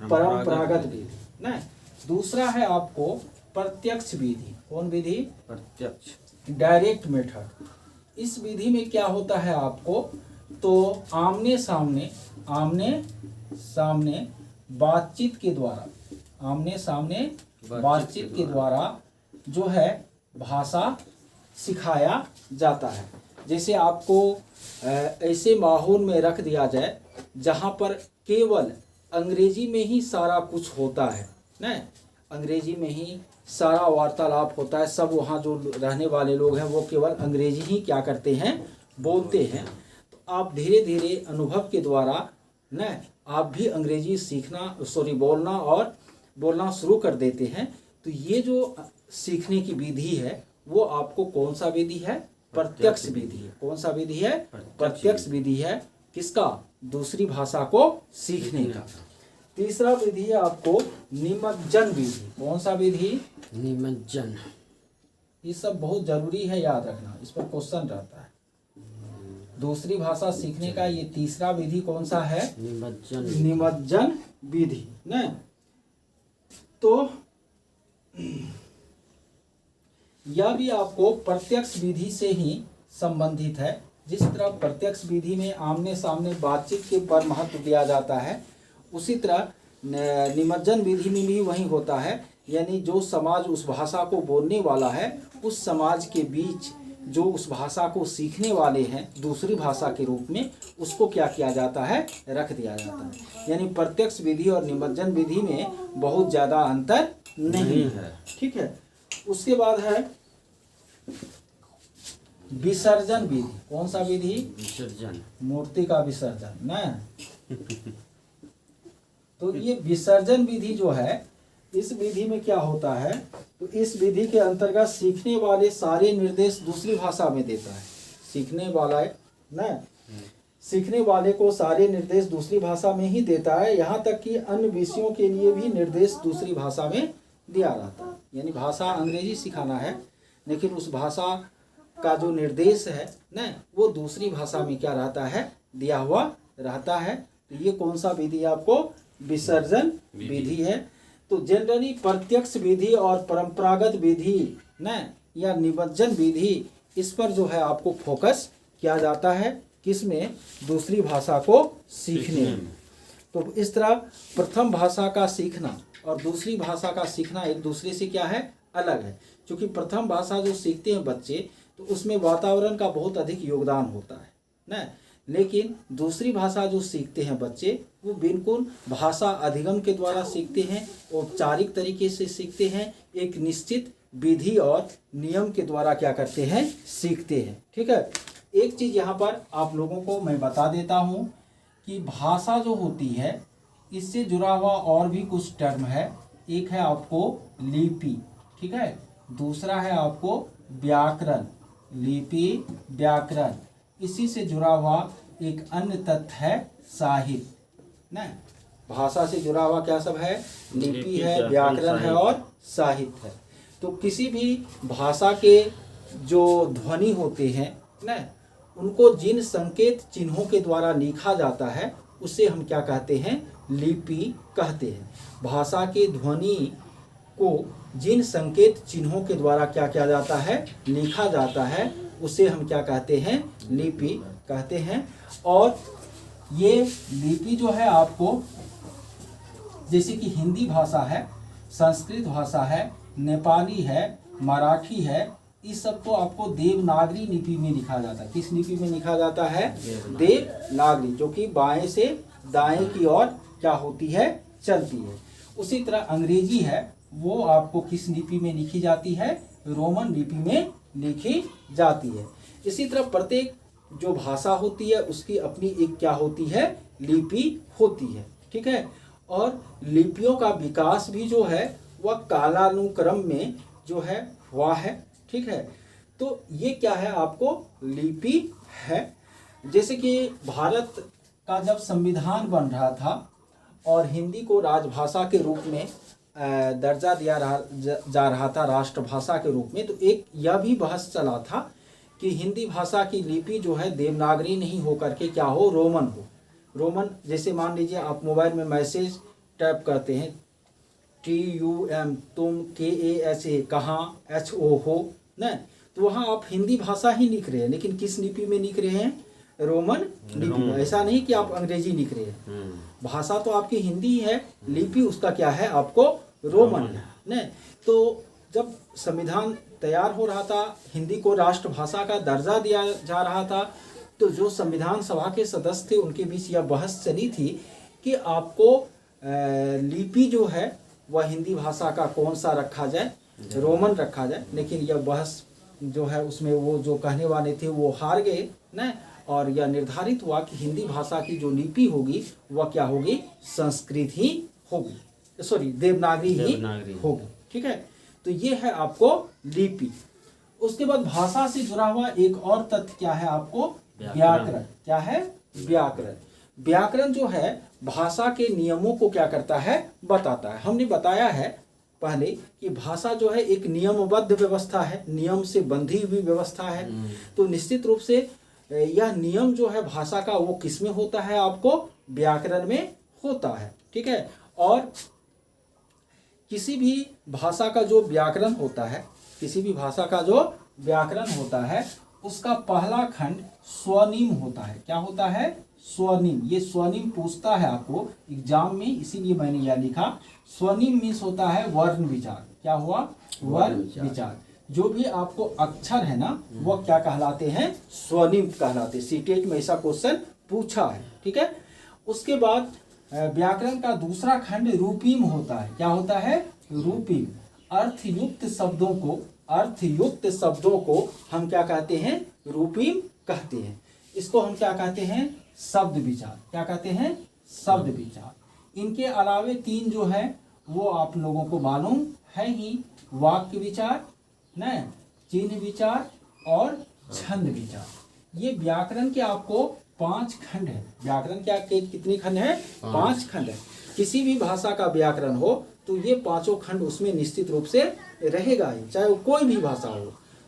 S1: परंपरागत विधि ना। दूसरा है आपको प्रत्यक्ष विधि। कौन विधि,
S2: प्रत्यक्ष,
S1: डायरेक्ट मेथड। इस विधि में क्या होता है आपको, तो आमने सामने बातचीत के द्वारा, आमने सामने बातचीत के द्वारा जो है भाषा सिखाया जाता है। जैसे आपको ऐसे माहौल में रख दिया जाए जहाँ पर केवल अंग्रेजी में ही सारा कुछ होता है ना, अंग्रेजी में ही सारा वार्तालाप होता है। सब वहाँ जो रहने वाले लोग हैं वो केवल अंग्रेजी ही क्या करते हैं, बोलते हैं। तो आप धीरे धीरे अनुभव के द्वारा न आप भी अंग्रेजी बोलना शुरू कर देते हैं। तो ये जो सीखने की विधि है वो आपको कौन सा विधि है, प्रत्यक्ष विधि है। कौन सा विधि है, प्रत्यक्ष विधि है। किसका, दूसरी भाषा को सीखने का। तीसरा विधि है आपको निमज्जन विधि। कौन सा विधि,
S2: निमज्जन।
S1: ये सब बहुत जरूरी है याद रखना, इस पर क्वेश्चन रहता है। दूसरी भाषा सीखने का ये तीसरा विधि कौन सा है, निमज्जन विधि न। तो यह भी आपको प्रत्यक्ष विधि से ही संबंधित है। जिस तरह प्रत्यक्ष विधि में आमने सामने बातचीत के पर महत्व दिया जाता है, उसी तरह निमज्जन विधि में भी वही होता है। यानी जो समाज उस भाषा को बोलने वाला है, उस समाज के बीच जो उस भाषा को सीखने वाले हैं दूसरी भाषा के रूप में, उसको क्या किया जाता है, रख दिया जाता है। यानी प्रत्यक्ष विधि और निमज्जन विधि में बहुत ज़्यादा अंतर नहीं है। ठीक है। उसके बाद है विसर्जन विधि। कौन सा विधि,
S2: विसर्जन,
S1: मूर्ति का विसर्जन न। तो ये विसर्जन विधि जो है, इस विधि में क्या होता है, तो इस विधि के अंतर्गत सीखने वाले सारे निर्देश दूसरी भाषा में देता है। सीखने वाले को सारे निर्देश दूसरी भाषा में ही देता है। यहाँ तक कि अन्य विषयों के लिए भी निर्देश दूसरी भाषा में दिया रहता है। यानी भाषा अंग्रेजी सिखाना है, लेकिन उस भाषा का जो निर्देश है न, वो दूसरी भाषा में क्या रहता है, दिया हुआ रहता है। तो ये कौन सा विधि आपको, विसर्जन विधि है। तो जनरली प्रत्यक्ष विधि और परंपरागत विधि न या निमज्जन विधि, इस पर जो है आपको फोकस किया जाता है। किसमें, दूसरी भाषा को सीखने में। तो इस तरह प्रथम भाषा का सीखना और दूसरी भाषा का सीखना एक दूसरे से क्या है, अलग है। क्योंकि प्रथम भाषा जो सीखते हैं बच्चे, तो उसमें वातावरण का बहुत अधिक योगदान होता है न। लेकिन दूसरी भाषा जो सीखते हैं बच्चे, वो बिल्कुल भाषा अधिगम के द्वारा सीखते हैं, औपचारिक तरीके से सीखते हैं, एक निश्चित विधि और नियम के द्वारा क्या करते हैं, सीखते हैं। ठीक है, एक चीज़ यहाँ पर आप लोगों को मैं बता देता हूँ कि भाषा जो होती है इससे जुड़ा हुआ और भी कुछ टर्म है। एक है आपको लिपि, ठीक है, दूसरा है आपको व्याकरण, लिपि व्याकरण। इसी से जुड़ा हुआ एक अन्य तथ्य है साहित्य। ना, भाषा से जुड़ा हुआ क्या सब है, लिपि है, व्याकरण है और साहित्य है। तो किसी भी भाषा के जो ध्वनि होते हैं ना, उनको जिन संकेत चिन्हों के द्वारा लिखा जाता है उसे हम क्या कहते हैं, लिपि कहते हैं। भाषा के ध्वनि को जिन संकेत चिन्हों के द्वारा क्या किया जाता है, लिखा जाता है, उसे हम क्या कहते हैं, लिपि कहते हैं। और ये लिपि जो है आपको, जैसे कि हिंदी भाषा है, संस्कृत भाषा है, नेपाली है, मराठी है, इस सब को आपको देवनागरी लिपि में लिखा जाता है। किस लिपि में लिखा जाता है, देवनागरी, जो कि बाएं से दाएं की ओर क्या होती है, चलती है। उसी तरह अंग्रेजी है, वो आपको किस लिपि में लिखी जाती है, रोमन लिपि में लिखी जाती है। इसी तरह प्रत्येक जो भाषा होती है उसकी अपनी एक क्या होती है, लिपि होती है। ठीक है, और लिपियों का विकास भी जो है वह कालानुक्रम में जो है हुआ है। ठीक है, तो ये क्या है, आपको लिपि है। जैसे कि भारत का जब संविधान बन रहा था और हिंदी को राजभाषा के रूप में दर्जा दिया जा रहा था, राष्ट्रभाषा के रूप में, तो एक यह भी बहस चला था कि हिंदी भाषा की लिपि जो है देवनागरी नहीं होकर के क्या हो, रोमन हो। रोमन, जैसे मान लीजिए आप मोबाइल में मैसेज टाइप करते हैं, TUM, तुम, KASA, कहाँ, HO हो न, तो वहाँ आप हिंदी भाषा ही लिख रहे हैं, लेकिन किस लिपि में लिख रहे हैं, रोमन लिपि में। ऐसा नहीं कि आप अंग्रेजी लिख रहे हैं, भाषा तो आपकी हिंदी ही है, लिपि उसका क्या है, आपको रोमन है न। तो जब संविधान तैयार हो रहा था, हिंदी को राष्ट्रभाषा का दर्जा दिया जा रहा था, तो जो संविधान सभा के सदस्य थे उनके बीच यह बहस चली थी कि आपको लिपि जो है वह हिंदी भाषा का कौन सा रखा जाए, रोमन रखा जाए। लेकिन यह बहस जो है उसमें वो जो कहने वाले थे वो हार गए न, और यह निर्धारित हुआ कि हिंदी भाषा की जो लिपि होगी वह क्या होगी, संस्कृत ही होगी, सॉरी देवनागरी ही होगी। ठीक है, तो ये है आपको लिपि। उसके बाद भाषा से जुड़ा हुआ एक और तथ्य क्या है, आपको व्याकरण। क्या है, व्याकरण। व्याकरण जो है भाषा के नियमों को क्या करता है, बताता है। हमने बताया है पहले कि भाषा जो है एक नियमबद्ध व्यवस्था है, नियम से बंधी हुई व्यवस्था है। तो निश्चित रूप से यह नियम जो है भाषा का वो किस में होता है, आपको व्याकरण में होता है। ठीक है, और किसी भी भाषा का जो व्याकरण होता है, किसी भी भाषा का जो व्याकरण होता है, उसका पहला खंड स्वनिम होता है। क्या होता है, स्वनिम। ये स्वनिम पूछता है आपको एग्जाम में, इसीलिए मैंने यह लिखा। स्वनिम मीन्स होता है वर्ण विचार। क्या हुआ, वर्ण विचार। जो भी आपको अक्षर है ना, वह क्या कहलाते हैं, स्वनिम कहलाते। सीटेट में ऐसा क्वेश्चन पूछा है। ठीक है, उसके बाद व्याकरण का दूसरा खंड रूपीम होता है। क्या होता है, रूपीम। अर्थयुक्त शब्दों को हम क्या कहते हैं, रूपीम कहते हैं। इसको हम क्या कहते हैं, शब्द विचार। क्या कहते हैं, शब्द विचार। इनके अलावे तीन जो है वो आप लोगों को मालूम है ही, वाक्य विचार न, चिन्ह विचार और छंद विचार। ये व्याकरण के आपको 5 खंड है। व्याकरण क्या के कितने खंड है, 5 खंड है। किसी भी भाषा का व्याकरण हो तो ये 5 खंड उसमें निश्चित रूप से रहेगा ही, चाहे वो कोई भी भाषा हो।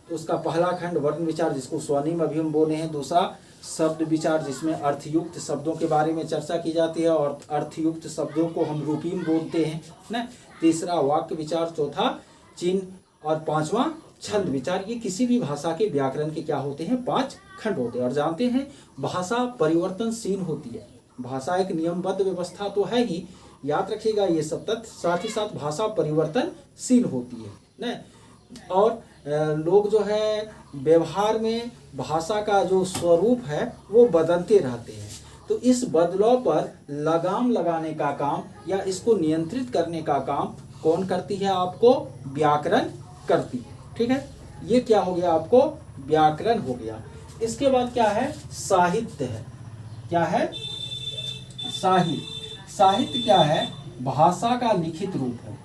S1: तो उसका पहला खंड वर्ण विचार, जिसको स्वनिम अभी हम बोले हैं। दूसरा शब्द विचार, जिसमें अर्थयुक्त शब्दों के बारे में चर्चा की जाती है और अर्थयुक्त शब्दों को हम रूपीम बोलते हैं ना। तीसरा वाक्य विचार, चौथा चिन्ह और पांचवा छंद विचार। ये किसी भी भाषा के व्याकरण के क्या होते हैं, 5 खंड होते हैं। और जानते हैं भाषा परिवर्तनशील होती है। भाषा एक नियमबद्ध व्यवस्था तो है ही, याद रखिएगा ये सब तथ्य। साथ ही साथ भाषा परिवर्तनशील होती है न। और लोग जो है व्यवहार में भाषा का जो स्वरूप है वो बदलते रहते हैं। तो इस बदलाव पर लगाम लगाने का काम या इसको नियंत्रित करने का काम कौन करती है? आपको व्याकरण करती है। ठीक है, ये क्या हो गया? आपको व्याकरण हो गया। इसके बाद क्या है? साहित्य है। क्या है? साहित्य। साहित्य क्या है? भाषा का लिखित रूप है।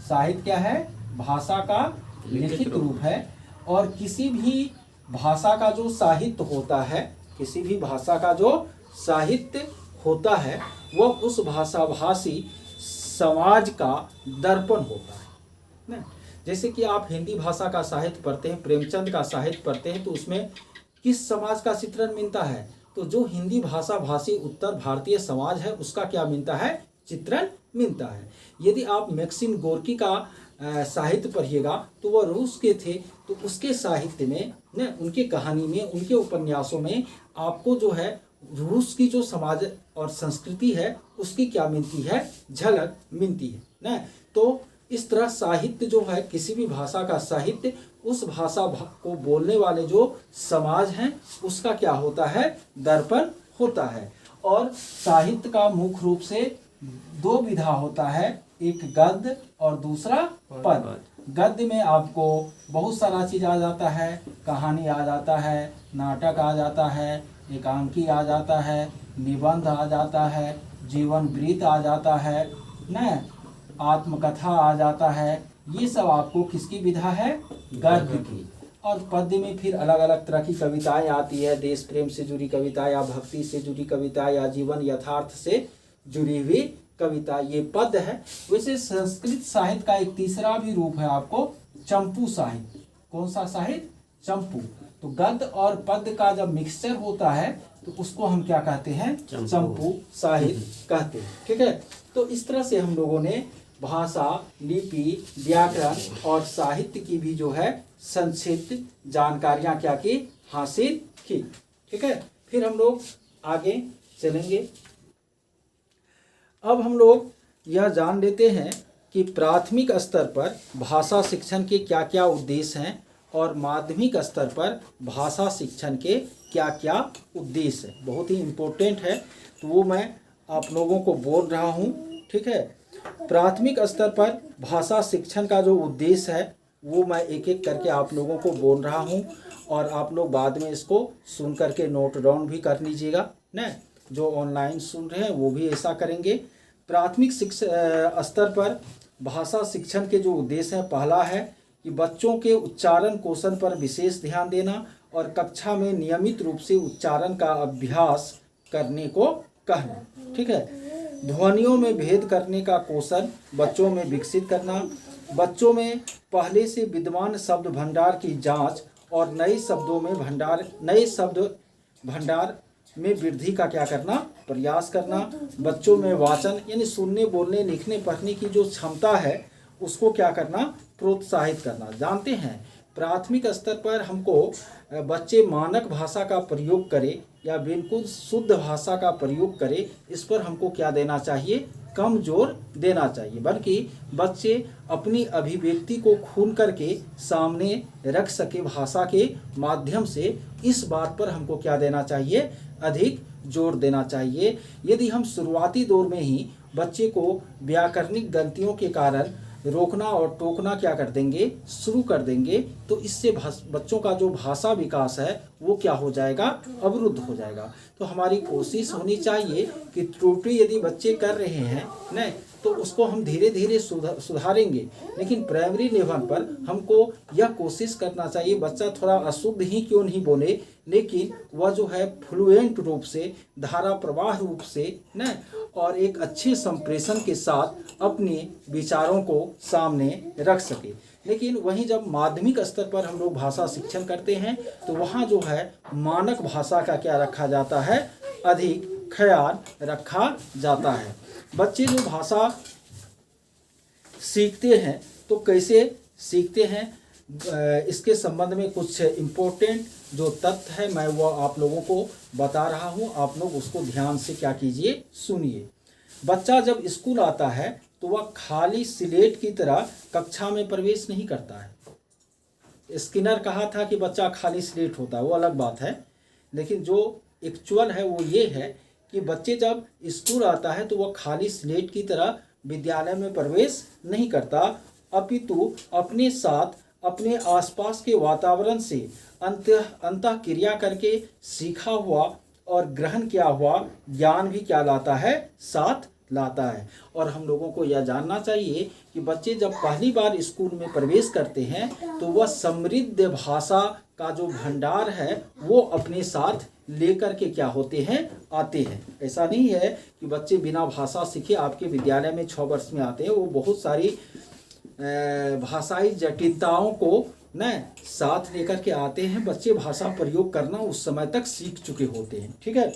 S1: साहित्य क्या है? भाषा का लिखित रूप है। और किसी भी भाषा का जो साहित्य होता है, किसी भी भाषा का जो साहित्य होता है वह उस भाषाभाषी समाज का दर्पण होता है ना। जैसे कि आप हिंदी भाषा का साहित्य पढ़ते हैं, प्रेमचंद का साहित्य पढ़ते हैं, तो उसमें किस समाज का चित्रण मिलता है? तो जो हिंदी भाषा भाषी उत्तर भारतीय समाज है उसका क्या मिलता है? चित्रण मिलता है। यदि आप मैक्सिम गोर्की का साहित्य पढ़िएगा तो वह रूस के थे, तो उसके साहित्य में न, उनके कहानी में, उनके उपन्यासों में आपको जो है रूस की जो समाज और संस्कृति है उसकी क्या मिलती है? झलक मिलती है ना। तो इस तरह साहित्य जो है, किसी भी भाषा का साहित्य उस भाषा को बोलने वाले जो समाज हैं उसका क्या होता है? दर्पण होता है। और साहित्य का मुख्य रूप से दो विधा होता है, एक गद्य और दूसरा पद। गद्य में आपको बहुत सारा चीज आ जाता है, कहानी आ जाता है, नाटक आ जाता है, एकांकी आ जाता है, निबंध आ जाता है, जीवन वृत्त आ जाता है न, आत्मकथा आ जाता है। ये सब आपको किसकी विधा है? गद्य की। और पद्य में फिर अलग अलग तरह की कविताएं आती है, देश प्रेम से जुड़ी कविता या भक्ति से जुड़ी कविता या जीवन यथार्थ से जुड़ी हुई कविता, ये पद्य है। वैसे संस्कृत साहित्य का एक तीसरा भी रूप है आपको चंपू साहित्य। कौन सा साहित्य? चंपू। तो गद्य और पद्य का जब मिक्सचर होता है तो उसको हम क्या कहते हैं? चंपू साहित्य कहते हैं। ठीक है, तो इस तरह से हम लोगों ने भाषा, लिपि, व्याकरण और साहित्य की भी जो है संक्षिप्त जानकारियां क्या की? हासिल की। ठीक है, फिर हम लोग आगे चलेंगे। अब हम लोग यह जान लेते हैं कि प्राथमिक स्तर पर भाषा शिक्षण के क्या क्या उद्देश्य हैं और माध्यमिक स्तर पर भाषा शिक्षण के क्या क्या उद्देश्य हैं। बहुत ही इम्पोर्टेंट है, तो वो मैं आप लोगों को बोल रहा हूँ। ठीक है, प्राथमिक स्तर पर भाषा शिक्षण का जो उद्देश्य है वो मैं एक एक करके आप लोगों को बोल रहा हूँ, और आप लोग बाद में इसको सुन करके नोट डाउन भी कर लीजिएगा न। जो ऑनलाइन सुन रहे हैं वो भी ऐसा करेंगे। प्राथमिक शिक्षा स्तर पर भाषा शिक्षण के जो उद्देश्य हैं, पहला है कि बच्चों के उच्चारण कौशल पर विशेष ध्यान देना और कक्षा में नियमित रूप से उच्चारण का अभ्यास करने को कहना। ठीक है, ध्वनियों में भेद करने का कौशल बच्चों में विकसित करना, बच्चों में पहले से विद्यमान शब्द भंडार की जांच और नए शब्द भंडार में वृद्धि का क्या करना? प्रयास करना। बच्चों में वाचन यानी सुनने, बोलने, लिखने, पढ़ने की जो क्षमता है उसको क्या करना? प्रोत्साहित करना। जानते हैं प्राथमिक स्तर पर हमको बच्चे मानक भाषा का प्रयोग करें या बिल्कुल शुद्ध भाषा का प्रयोग करें, इस पर हमको क्या देना चाहिए? कम जोर देना चाहिए, बल्कि बच्चे अपनी अभिव्यक्ति को खून करके सामने रख सके भाषा के माध्यम से, इस बात पर हमको क्या देना चाहिए? अधिक जोर देना चाहिए। यदि हम शुरुआती दौर में ही बच्चे को व्याकरणिक गलतियों के कारण रोकना और टोकना क्या कर देंगे? शुरू कर देंगे, तो इससे बच्चों का जो भाषा विकास है वो क्या हो जाएगा? अवरुद्ध हो जाएगा। तो हमारी कोशिश होनी चाहिए कि त्रुटि यदि बच्चे कर रहे हैं न, तो उसको हम धीरे धीरे सुधारेंगे, लेकिन प्राइमरी लेवल पर हमको यह कोशिश करना चाहिए बच्चा थोड़ा अशुद्ध ही क्यों नहीं बोले, लेकिन वह जो है फ्लुएंट रूप से, धारा प्रवाह रूप से न, और एक अच्छे संप्रेषण के साथ अपने विचारों को सामने रख सके। लेकिन वहीं जब माध्यमिक स्तर पर हम लोग भाषा शिक्षण करते हैं तो वहाँ जो है मानक भाषा का क्या रखा जाता है? अधिक ख्याल रखा जाता है। बच्चे जो भाषा सीखते हैं तो कैसे सीखते हैं, इसके संबंध में कुछ इम्पोर्टेंट जो तथ्य है मैं वो आप लोगों को बता रहा हूँ। आप लोग उसको ध्यान से क्या कीजिए? सुनिए। बच्चा जब स्कूल आता है तो वह खाली स्लेट की तरह कक्षा में प्रवेश नहीं करता है। स्किनर कहा था कि बच्चा खाली स्लेट होता है, वो अलग बात है, लेकिन जो एक्चुअल है वो ये है कि बच्चे जब स्कूल आता है तो वह खाली स्लेट की तरह विद्यालय में प्रवेश नहीं करता, अपितु अपने साथ अपने आसपास के वातावरण से अंतःक्रिया करके सीखा हुआ और ग्रहण किया हुआ ज्ञान भी क्या लाता है, साथ लाता है। और हम लोगों को यह जानना चाहिए कि बच्चे जब पहली बार स्कूल में प्रवेश करते हैं तो वह समृद्ध भाषा का जो भंडार है वो अपने साथ लेकर के क्या होते हैं, आते हैं। ऐसा नहीं है कि बच्चे बिना भाषा सीखे आपके विद्यालय में 6 वर्ष में आते हैं, वो बहुत सारी भाषाई जटिलताओं को न साथ लेकर के आते हैं। बच्चे भाषा प्रयोग करना उस समय तक सीख चुके होते हैं। ठीक है,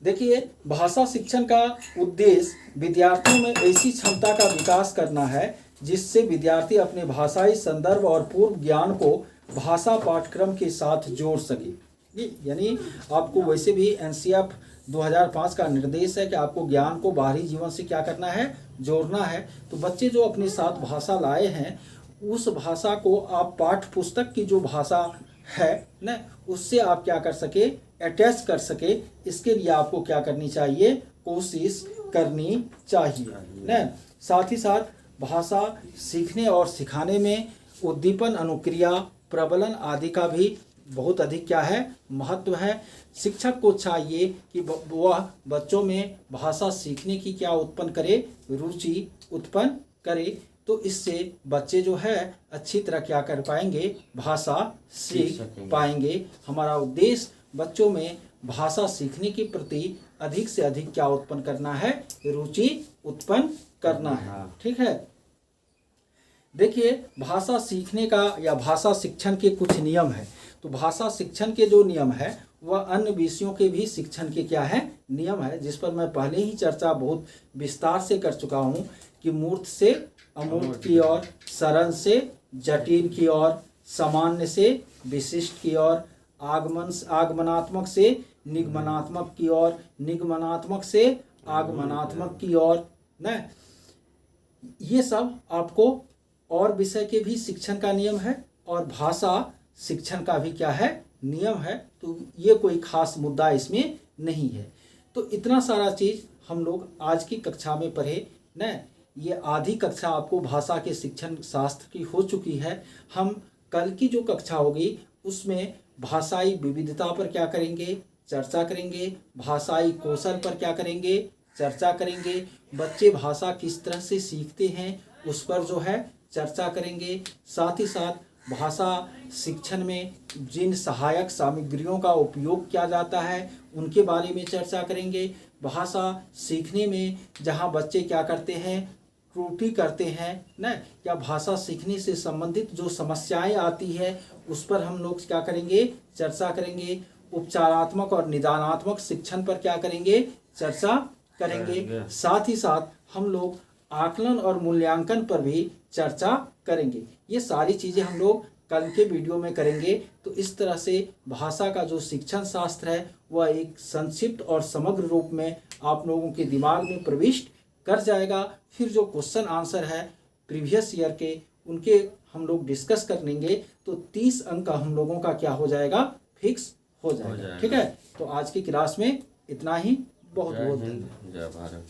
S1: देखिए भाषा शिक्षण का उद्देश्य विद्यार्थियों में ऐसी क्षमता का विकास करना है जिससे विद्यार्थी अपने भाषाई संदर्भ और पूर्व ज्ञान को भाषा पाठ्यक्रम के साथ जोड़ सके। यानी आपको वैसे भी एनसीईआरटी 2005 का निर्देश है कि आपको ज्ञान को बाहरी जीवन से क्या करना है, जोड़ना है। तो बच्चे जो अपने साथ भाषा लाए हैं उस भाषा को आप पाठ्य पुस्तक की जो भाषा है न उससे आप क्या कर सके, अटैच कर सके। इसके लिए आपको क्या करनी चाहिए, कोशिश करनी चाहिए न। साथ ही साथ भाषा सीखने और सिखाने में उद्दीपन, अनुक्रिया, प्रबलन आदि का भी बहुत अधिक क्या है, महत्व है। शिक्षक को चाहिए कि वह बच्चों में भाषा सीखने की क्या उत्पन्न करे, रुचि उत्पन्न करे। तो इससे बच्चे जो है अच्छी तरह क्या कर पाएंगे, भाषा सीख पाएंगे। हमारा उद्देश्य बच्चों में भाषा सीखने के प्रति अधिक से अधिक क्या उत्पन्न करना है, रुचि उत्पन्न करना है। ठीक है, देखिए भाषा सीखने का या भाषा शिक्षण के कुछ नियम है। तो भाषा शिक्षण के जो नियम है वह अन्य विषयों के भी शिक्षण के क्या है, नियम है, जिस पर मैं पहले ही चर्चा बहुत विस्तार से कर चुका हूँ कि मूर्त से अमूर्त की ओर, सरल से जटिल की ओर, सामान्य से विशिष्ट की ओर, आगमनात्मक से निगमनात्मक की ओर, निगमनात्मक से आगमनात्मक की ओर न। ये सब आपको और विषय के भी शिक्षण का नियम है और भाषा शिक्षण का भी क्या है, नियम है। तो ये कोई खास मुद्दा इसमें नहीं है। तो इतना सारा चीज हम लोग आज की कक्षा में पढ़े न। ये आधी कक्षा आपको भाषा के शिक्षण शास्त्र की हो चुकी है। हम कल की जो कक्षा होगी उसमें भाषाई विविधता पर क्या करेंगे, चर्चा करेंगे। भाषाई कौशल पर क्या करेंगे, चर्चा करेंगे। बच्चे भाषा किस तरह से सीखते हैं उस पर जो है चर्चा करेंगे। साथ ही साथ भाषा शिक्षण में जिन सहायक सामग्रियों का उपयोग किया जाता है उनके बारे में चर्चा करेंगे। भाषा सीखने में जहाँ बच्चे क्या करते हैं, त्रुटि करते हैं न, या भाषा सीखने से संबंधित जो समस्याएं आती है उस पर हम लोग क्या करेंगे, चर्चा करेंगे। उपचारात्मक और निदानात्मक शिक्षण पर क्या करेंगे, चर्चा करेंगे। साथ ही साथ हम लोग आकलन और मूल्यांकन पर भी चर्चा करेंगे। ये सारी चीज़ें हम लोग कल के वीडियो में करेंगे। तो इस तरह से भाषा का जो शिक्षण शास्त्र है वह एक संक्षिप्त और समग्र रूप में आप लोगों के दिमाग में प्रविष्ट कर जाएगा। फिर जो क्वेश्चन आंसर है प्रीवियस ईयर के उनके हम लोग डिस्कस कर लेंगे। तो 30 अंक का हम लोगों का क्या हो जाएगा, फिक्स हो जाएगा। ठीक है, तो आज की क्लास में इतना ही। बहुत बहुत धन्यवाद।
S2: जय भारत।